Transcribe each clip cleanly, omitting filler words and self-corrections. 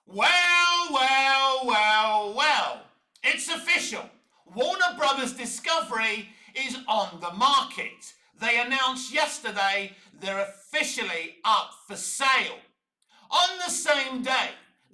Well. It's official. Warner Brothers Discovery is on the market. They announced yesterday they're officially up for sale. On the same day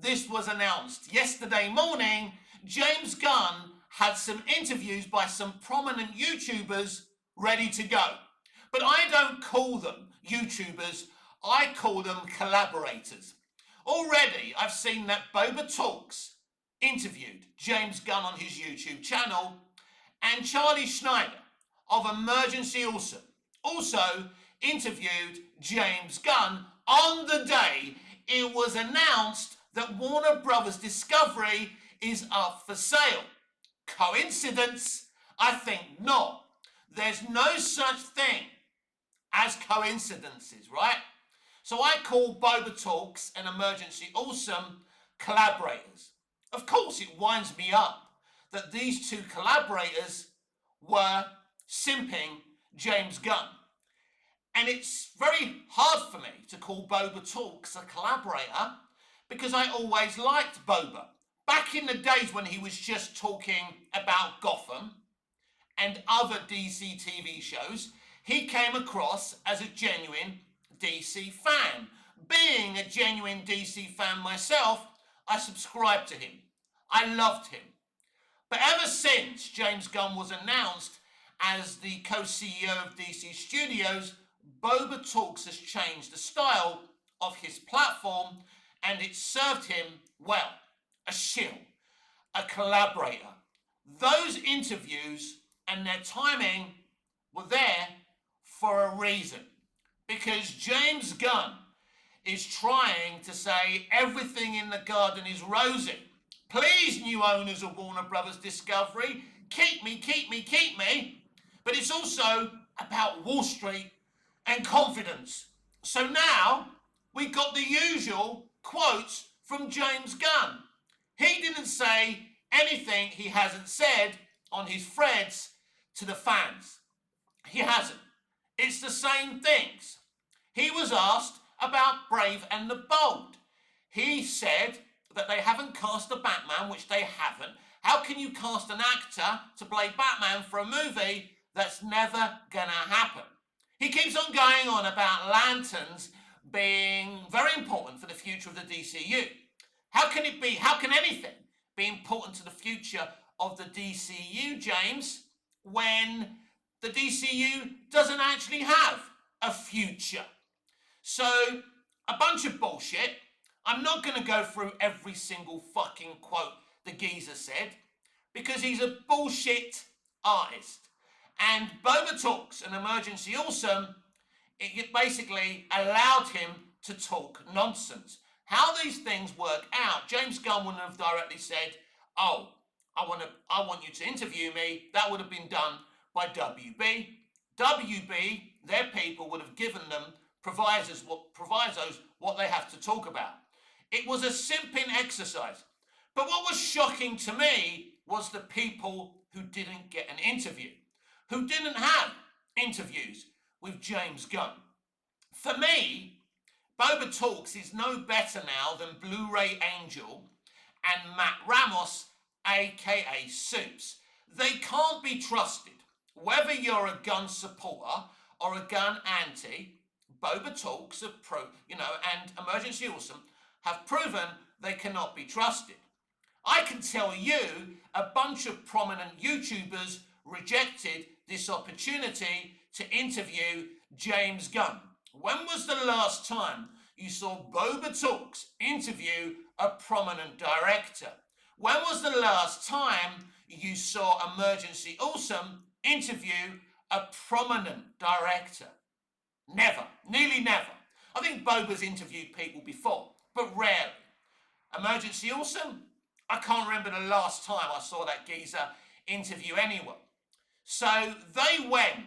this was announced, yesterday morning, James Gunn had some interviews by some prominent YouTubers ready to go. But I don't call them YouTubers, I call them collaborators. Already, I've seen that Boba Talks interviewed James Gunn on his YouTube channel, and Charlie Schneider of Emergency Awesome also interviewed James Gunn on the day it was announced that Warner Brothers Discovery is up for sale. Coincidence? I think not. There's no such thing as coincidences, right? So I call Boba Talks and Emergency Awesome collaborators. Of course, it winds me up that these two collaborators were simping James Gunn. And it's very hard for me to call Boba Talks a collaborator because I always liked Boba. Back in the days when he was just talking about Gotham and other DC TV shows, he came across as a genuine DC fan. Being a genuine DC fan myself, I subscribed to him. I loved him. But ever since James Gunn was announced as the co-CEO of DC Studios, Boba Talks has changed the style of his platform, and it served him well. A shill, a collaborator. Those interviews and their timing were there for a reason. Because James Gunn is trying to say everything in the garden is rosy. Please, new owners of Warner Brothers Discovery, keep me. But it's also about Wall Street and confidence. So now we got the usual quotes from James Gunn. He didn't say anything he hasn't said on his threads to the fans. He hasn't. It's the same things. He was asked about Brave and the Bold. He said that they haven't cast a Batman, which they haven't. How can you cast an actor to play Batman for a movie that's never gonna happen? He keeps on going on about lanterns being very important for the future of the DCU. How can anything be important to the future of the DCU, James, when the DCU doesn't actually have a future? So, a bunch of bullshit. I'm not going to go through every single fucking quote the geezer said, because he's a bullshit artist. And Boba Talks and Emergency Awesome, it basically allowed him to talk nonsense. How these things work out, James Gunn wouldn't have directly said, oh, I want you to interview me. That would have been done by WB. WB, their people, would have given them provisos what they have to talk about. It was a simping exercise. But what was shocking to me was the people who didn't get an interview, who didn't have interviews with James Gunn. For me, Boba Talks is no better now than Blu-ray Angel and Matt Ramos, aka Soups. They can't be trusted. Whether you're a gun supporter or a gun anti, Boba Talks and Emergency Awesome have proven they cannot be trusted. I can tell you a bunch of prominent YouTubers rejected this opportunity to interview James Gunn. When was the last time you saw Boba Talks interview a prominent director? When was the last time you saw Emergency Awesome interview a prominent director? Never. Nearly never. I think Boba's interviewed people before, but rarely. Emergency Awesome? I can't remember the last time I saw that geezer interview anyone. So they went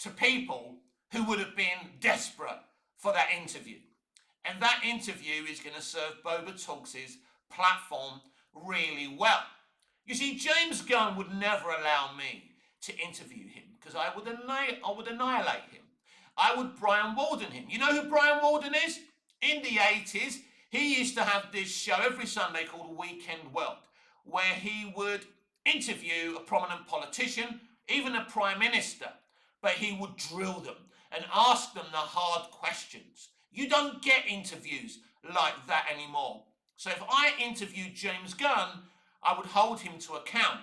to people who would have been desperate for that interview. And that interview is going to serve Boba Talks' platform really well. You see, James Gunn would never allow me to interview him because I would annihilate him. I would Brian Walden him. You know who Brian Walden is? In the 80s, He used to have this show every Sunday called Weekend World, where he would interview a prominent politician, even a prime minister, but he would drill them and ask them the hard questions. You don't get interviews like that anymore. So if I interviewed James Gunn, I would hold him to account.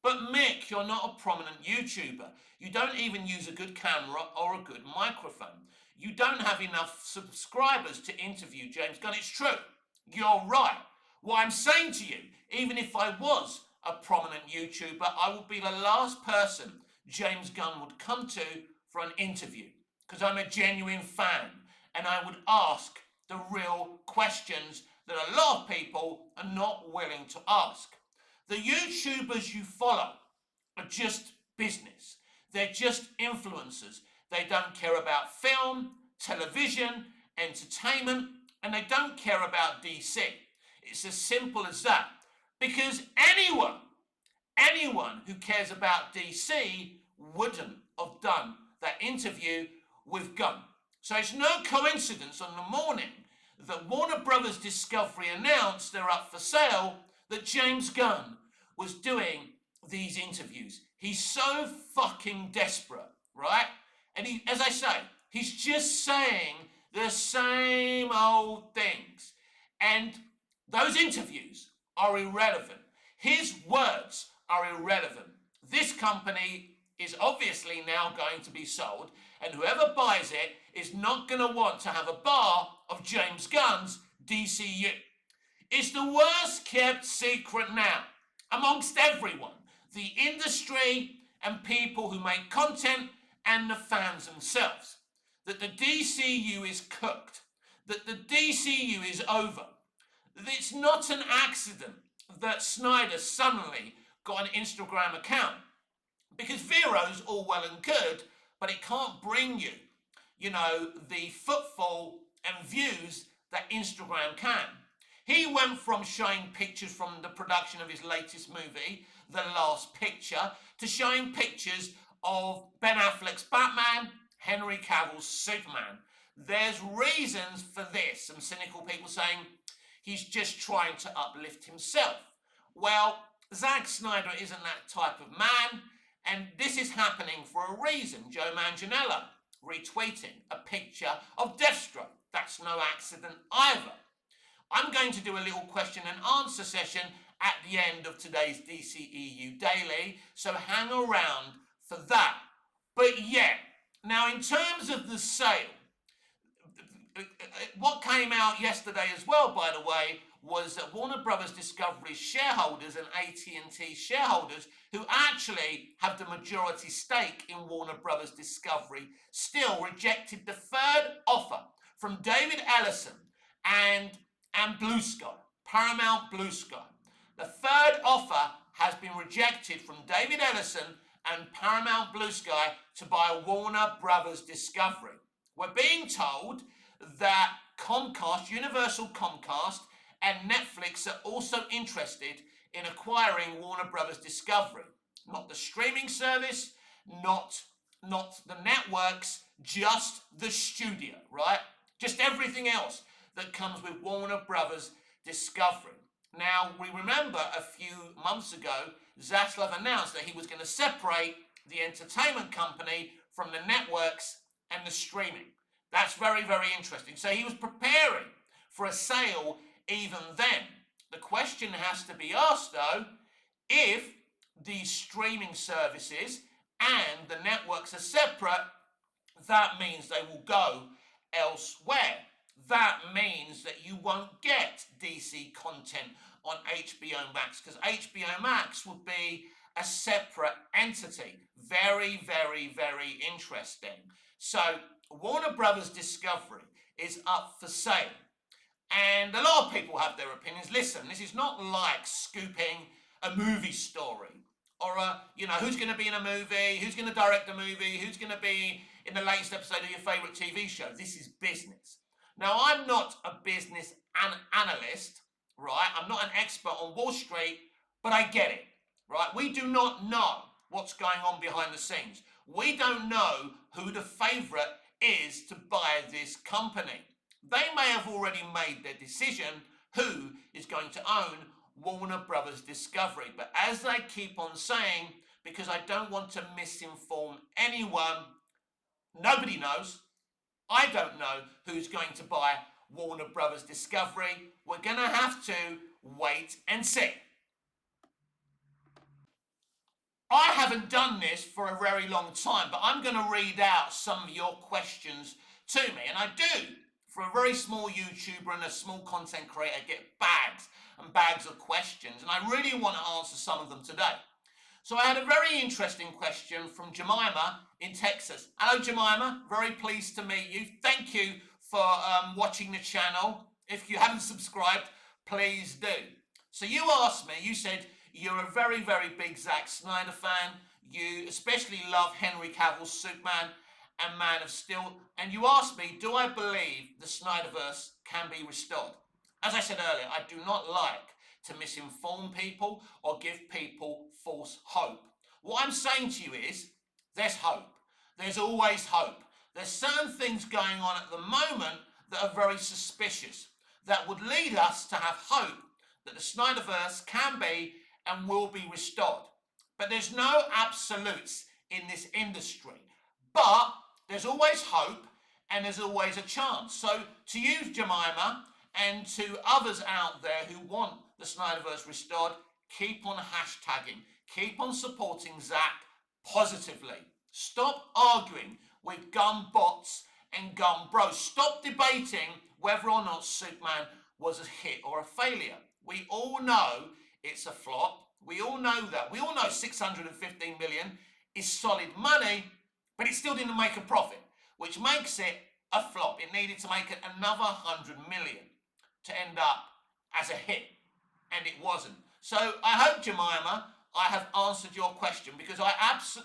But Mick, you're not a prominent YouTuber. You don't even use a good camera or a good microphone. You don't have enough subscribers to interview James Gunn. It's true. You're right. What I'm saying to you, even if I was a prominent YouTuber, I would be the last person James Gunn would come to for an interview, because I'm a genuine fan and I would ask the real questions that a lot of people are not willing to ask. The YouTubers you follow are just business. They're just influencers. They don't care about film, television, entertainment, and they don't care about DC. It's as simple as that. Because anyone who cares about DC wouldn't have done that interview with Gunn. So it's no coincidence on the morning that Warner Brothers Discovery announced they're up for sale that James Gunn was doing these interviews. He's so fucking desperate, right? And he, as I say, he's just saying the same old things. And those interviews are irrelevant. His words are irrelevant. This company is obviously now going to be sold, and whoever buys it is not going to want to have a bar of James Gunn's DCU. It's the worst kept secret now amongst everyone, the industry and people who make content and the fans themselves, that the DCU is cooked, that the DCU is over. It's not an accident that Snyder suddenly got an Instagram account, because Vero's all well and good, but it can't bring you, the footfall and views that Instagram can. He went from showing pictures from the production of his latest movie, The Last Picture, to showing pictures of Ben Affleck's Batman, Henry Cavill's Superman. There's reasons for this. Some cynical people saying he's just trying to uplift himself. Well, Zack Snyder isn't that type of man, and this is happening for a reason. Joe Manganiello retweeting a picture of Deathstroke. That's no accident either. I'm going to do a little question and answer session at the end of today's DCEU Daily, so hang around for that. But yeah, now in terms of the sale, what came out yesterday as well, by the way, was that Warner Brothers Discovery shareholders and AT&T shareholders, who actually have the majority stake in Warner Brothers Discovery, still rejected the third offer from David Ellison and Blue Sky, Paramount Blue Sky. The third offer has been rejected from David Ellison and Paramount Blue Sky to buy Warner Brothers Discovery. We're being told that Comcast, Universal Comcast, and Netflix are also interested in acquiring Warner Brothers Discovery. Not the streaming service, not the networks, just the studio, right? Just everything else that comes with Warner Brothers Discovery. Now, we remember a few months ago, Zaslav announced that he was going to separate the entertainment company from the networks and the streaming. That's very, very interesting. So he was preparing for a sale even then. The question has to be asked, though, if these streaming services and the networks are separate, that means they will go elsewhere. That means that you won't get DC content on HBO Max, because HBO Max would be a separate entity. Very, very, very interesting. So Warner Brothers Discovery is up for sale. And a lot of people have their opinions. Listen, this is not like scooping a movie story or who's going to be in a movie, who's going to direct the movie, who's going to be in the latest episode of your favorite TV show. This is business. Now, I'm not a business analyst, right? I'm not an expert on Wall Street, but I get it, right? We do not know what's going on behind the scenes. We don't know who the favorite is to buy this company. they may have already made their decision who is going to own Warner Brothers Discovery. But as they keep on saying, because I don't want to misinform anyone, nobody knows. I don't know who's going to buy Warner Brothers Discovery. We're going to have to wait and see. I haven't done this for a very long time, but I'm going to read out some of your questions to me. And I do, for a very small YouTuber and a small content creator, get bags and bags of questions. And I really want to answer some of them today. So I had a very interesting question from Jemima in Texas. Hello, Jemima. Very pleased to meet you. Thank you for watching the channel. If you haven't subscribed, please do. So you asked me, you said you're a very, very big Zack Snyder fan. You especially love Henry Cavill's Superman and Man of Steel. And you asked me, do I believe the Snyderverse can be restored? As I said earlier, I do not like to misinform people or give people false hope. What I'm saying to you is, there's hope. There's always hope. There's certain things going on at the moment that are very suspicious, that would lead us to have hope that the Snyderverse can be and will be restored. But there's no absolutes in this industry. But there's always hope and there's always a chance. So to you, Jemima, and to others out there who want the Snyderverse restored, keep on hashtagging. Keep on supporting Zack positively. Stop arguing with gun bots and gun bros. Stop debating whether or not Superman was a hit or a failure. We all know it's a flop. We all know that. We all know 615 million is solid money, but it still didn't make a profit, which makes it a flop. It needed to make another 100 million to end up as a hit, and it wasn't. So I hope, Jemima, I have answered your question, because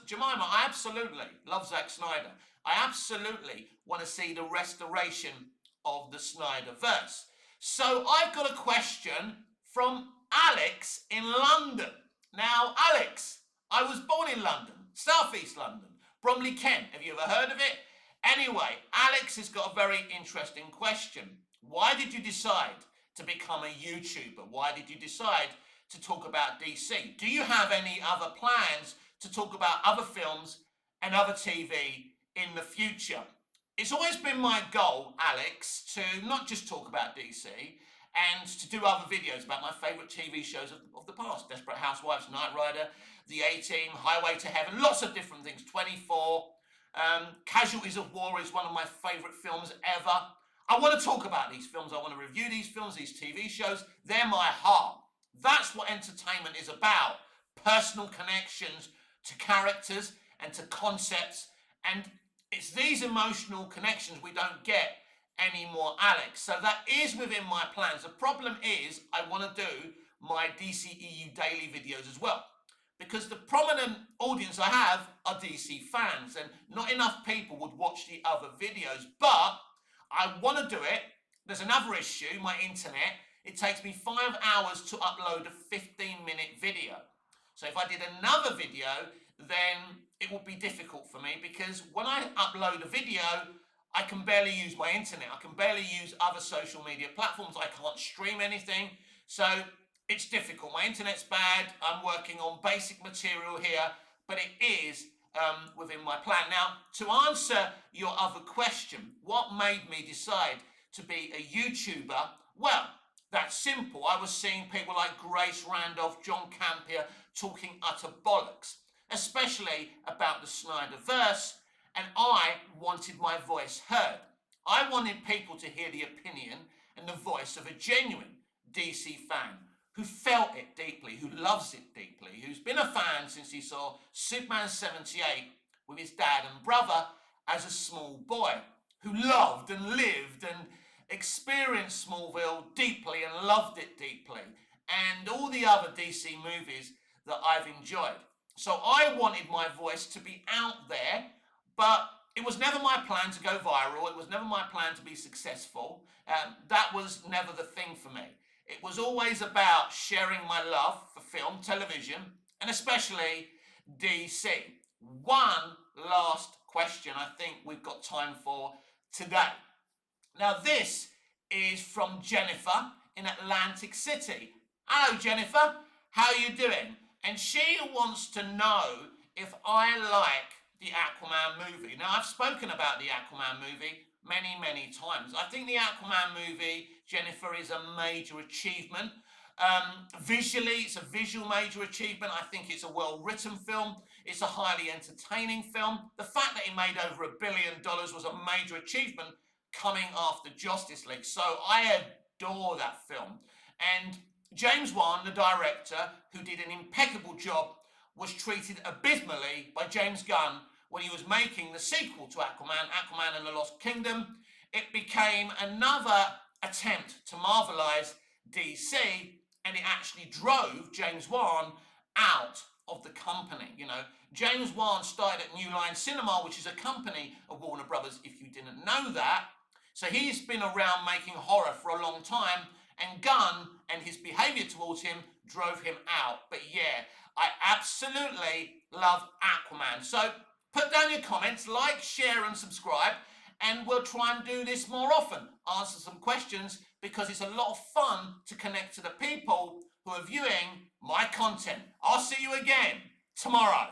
Jemima, I absolutely love Zack Snyder. I absolutely want to see the restoration of the Snyderverse. So I've got a question from Alex in London. Now, Alex, I was born in London, South East London, Bromley, Kent. Have you ever heard of it? Anyway, Alex has got a very interesting question. Why did you decide to become a YouTuber? Why did you decide to talk about DC? Do you have any other plans to talk about other films and other TV in the future? It's always been my goal, Alex, to not just talk about DC and to do other videos about my favourite TV shows of the past. Desperate Housewives, Knight Rider, The A-Team, Highway to Heaven, lots of different things, 24. Casualties of War is one of my favourite films ever. I want to talk about these films. I want to review these films, these TV shows. They're my heart. That's what entertainment is about. Personal connections to characters and to concepts. And it's these emotional connections we don't get anymore, Alex. So that is within my plans. The problem is I want to do my DCEU daily videos as well, because the prominent audience I have are DC fans, and not enough people would watch the other videos. But I want to do it. There's another issue, my internet. It takes me 5 hours to upload a 15-minute video. So if I did another video, then it would be difficult for me, because when I upload a video, I can barely use my internet. I can barely use other social media platforms. I can't stream anything. So it's difficult. My internet's bad. I'm working on basic material here, but it is within my plan. Now, to answer your other question, what made me decide to be a YouTuber? Well, that's simple. I was seeing people like Grace Randolph, John Campion talking utter bollocks, especially about the Snyderverse, and I wanted my voice heard. I wanted people to hear the opinion and the voice of a genuine DC fan who felt it deeply, who loves it deeply, who's been a fan since he saw Superman 78 with his dad and brother as a small boy, who loved and lived and experienced Smallville deeply and loved it deeply, and all the other DC movies that I've enjoyed. So I wanted my voice to be out there, but it was never my plan to go viral. It was never my plan to be successful. That was never the thing for me. It was always about sharing my love for film, television, and especially DC. One last question I think we've got time for today. Now, this is from Jennifer in Atlantic City. Hello, Jennifer. How are you doing? And she wants to know if I like the Aquaman movie. Now, I've spoken about the Aquaman movie many, many times. I think the Aquaman movie, Jennifer, is a major achievement. Visually, it's a visual major achievement. I think it's a well-written film. It's a highly entertaining film. The fact that it made over $1 billion was a major achievement coming after Justice League. So I adore that film. And James Wan, the director, who did an impeccable job, was treated abysmally by James Gunn when he was making the sequel to Aquaman, Aquaman and the Lost Kingdom. It became another attempt to marvelize DC, and it actually drove James Wan out of the company. You know, James Wan started at New Line Cinema, which is a company of Warner Brothers, if you didn't know that. So he's been around making horror for a long time, and Gunn and his behavior towards him drove him out. But yeah, I absolutely love Aquaman. So put down your comments, like, share, and subscribe, and we'll try and do this more often. Answer some questions, because it's a lot of fun to connect to the people who are viewing my content. I'll see you again tomorrow.